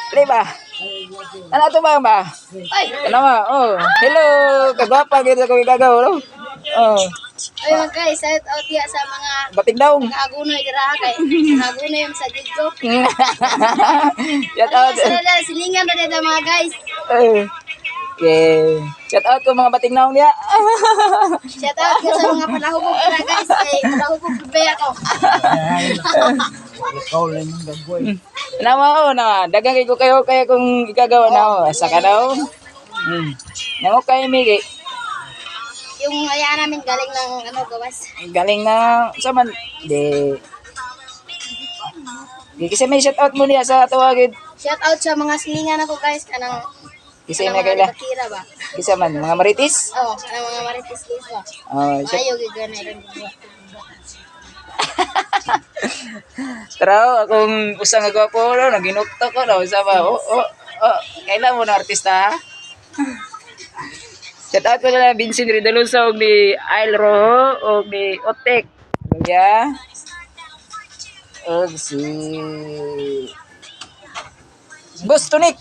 Dali ba? Ano to ba? Ay! Ano ba? Oh, hello. Kagwapa kita ko igagaw, no? Oh, Ay mga guys, shout out diya sa mga bating daw. nag-agunoy dira kay nag-agunoy yung sa Jiggo. Shout Ano out. sa nila silingan na dito mga guys. Okay. Shout out ko mga bating daw niya. Shout out ko sa mga palahubog dira guys. Kay palahubog bibaya ko. Ano mo na, dagang ko kayo kaya kung igagawa na mo. Asa ka daw? Nango kayo, Migi. Yung hayaan namin galing ng ano gawas. Galing na, saman, di. Di kasi may shout out mo niya sa tawagin. Shout out sa mga silingan ako guys kanang Kasi kanang may mga kaila. bakira ba. Kasi man, mga maritis. Oh, kanang mga marites guys ba. Oh, Ayaw giganay rin buwa. Tara, akong usang agwapo, no, naginukta ko, no, sama, kailan mo na artista, ha? Shout out ko na lang, Vincent Ridalosa, o ni Ail Rojo, o ni Otek. Luya. O si Boss Tunic.